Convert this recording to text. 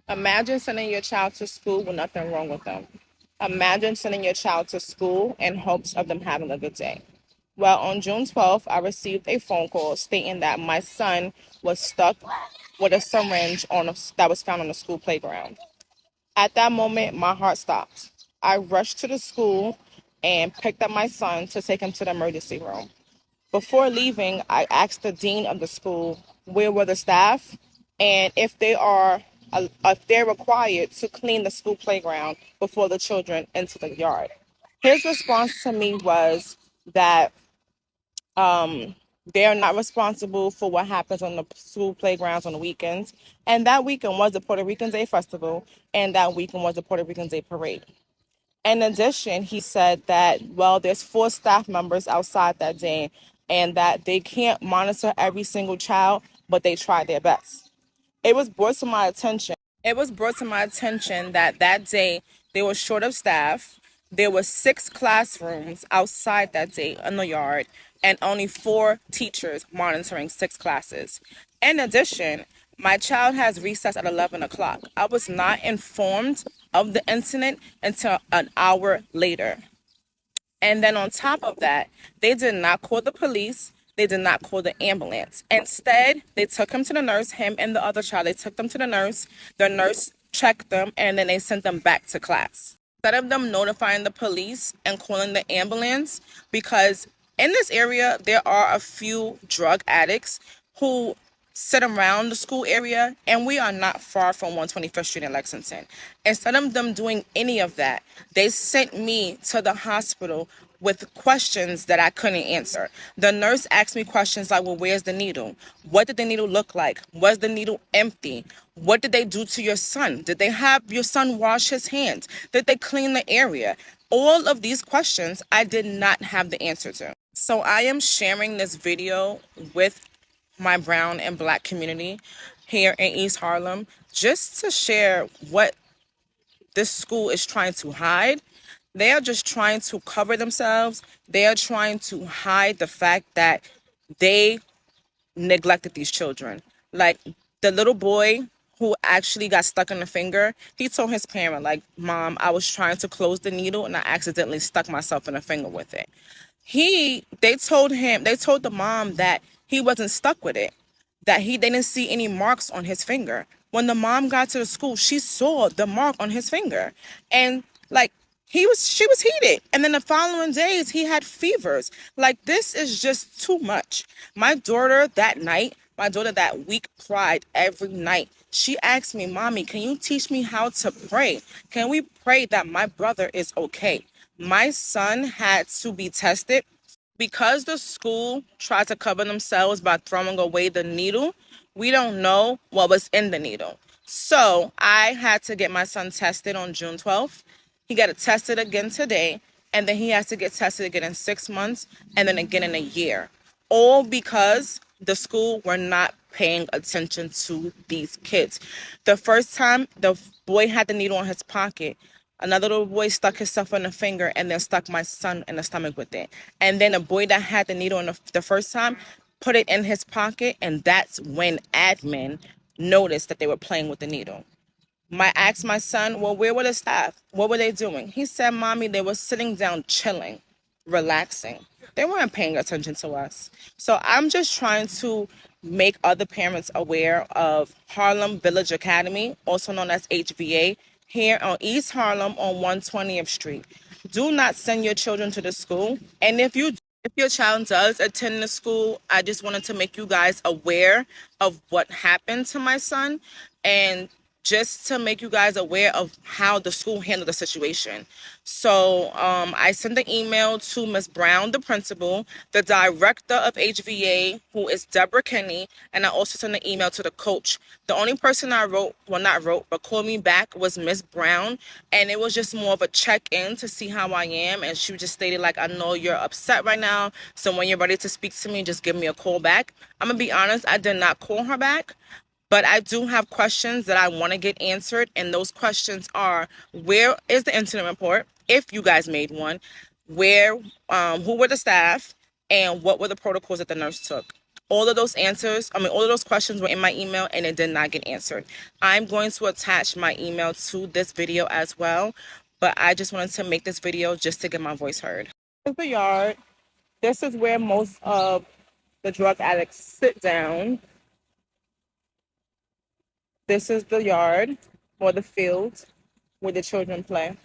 Imagine sending your child to school with nothing wrong with them. Imagine sending your child to school in hopes of them having a good day. Well, on June 12th, I received a phone call stating that my son was stuck with a syringe that was found on the school playground. At that moment, my heart stopped. I rushed to the school and picked up my son to take him to the emergency room. Before leaving, I asked the dean of the school where were the staff and if they're required to clean the school playground before the children enter the yard. His response to me was that they are not responsible for what happens on the school playgrounds on the weekends. And that weekend was the Puerto Rican Day Festival, and that weekend was the Puerto Rican Day Parade. In addition, he said that, well, there's 4 staff members outside that day and that they can't monitor every single child, but they try their best. It was brought to my attention. It was brought to my attention that day they were short of staff. There were 6 classrooms outside that day in the yard and only 4 teachers monitoring 6 classes. In addition, my child has recess at 11 o'clock. I was not informed of the incident until an hour later. And then on top of that, they did not call the police. They did not call the ambulance. Instead, they took him to the nurse, him and the other child. They took them to the nurse. The nurse checked them, and then they sent them back to class. Instead of them notifying the police and calling the ambulance, because in this area, there are a few drug addicts who sit around the school area, and we are not far from 125th Street in Lexington. Instead of them doing any of that, they sent me to the hospital with questions that I couldn't answer. The nurse asked me questions like, well, where's the needle? What did the needle look like? Was the needle empty? What did they do to your son? Did they have your son wash his hands? Did they clean the area? All of these questions I did not have the answer to. So I am sharing this video with my brown and black community here in East Harlem just to share what this school is trying to hide. They are just trying to cover themselves. They are trying to hide the fact that they neglected these children. Like the little boy who actually got stuck in the finger, he told his parent, like, Mom, I was trying to close the needle and I accidentally stuck myself in the finger with it. They told the mom that he wasn't stuck with it, that they didn't see any marks on his finger. When the mom got to the school, she saw the mark on his finger. And like she was heated. And then the following days he had fevers. Like, this is just too much. My daughter that week cried every night. She asked me, Mommy, can you teach me how to pray? Can we pray that my brother is okay? My son had to be tested because the school tried to cover themselves by throwing away the needle. We don't know what was in the needle. So I had to get my son tested on June 12th. He got tested again today, and then he has to get tested again in 6 months and then again in a year. All because the school were not paying attention to these kids. The first time the boy had the needle in his pocket, another little boy stuck himself in the finger and then stuck my son in the stomach with it. And then a boy that had the needle in the first time put it in his pocket, and that's when admin noticed that they were playing with the needle. I asked my son, well, where were the staff? What were they doing? He said, Mommy, they were sitting down chilling, relaxing. They weren't paying attention to us. So I'm just trying to make other parents aware of Harlem Village Academy, also known as HVA, here on East Harlem on 120th Street. Do not send your children to the school. And if your child does attend the school, I just wanted to make you guys aware of what happened to my son, and just to make you guys aware of how the school handled the situation. So I sent an email to Ms. Brown, the principal, the director of HVA, who is Deborah Kenny, and I also sent an email to the coach. The only person but called me back was Ms. Brown, and it was just more of a check-in to see how I am, and she just stated, like, I know you're upset right now, so when you're ready to speak to me, just give me a call back. I'm gonna be honest, I did not call her back. But I do have questions that I want to get answered, and those questions are, where is the incident report, if you guys made one, who were the staff, and what were the protocols that the nurse took? All of those answers, all of those questions were in my email and it did not get answered. I'm going to attach my email to this video as well, but I just wanted to make this video just to get my voice heard. This is the yard. This is where most of the drug addicts sit down. This is the yard or the field where the children play.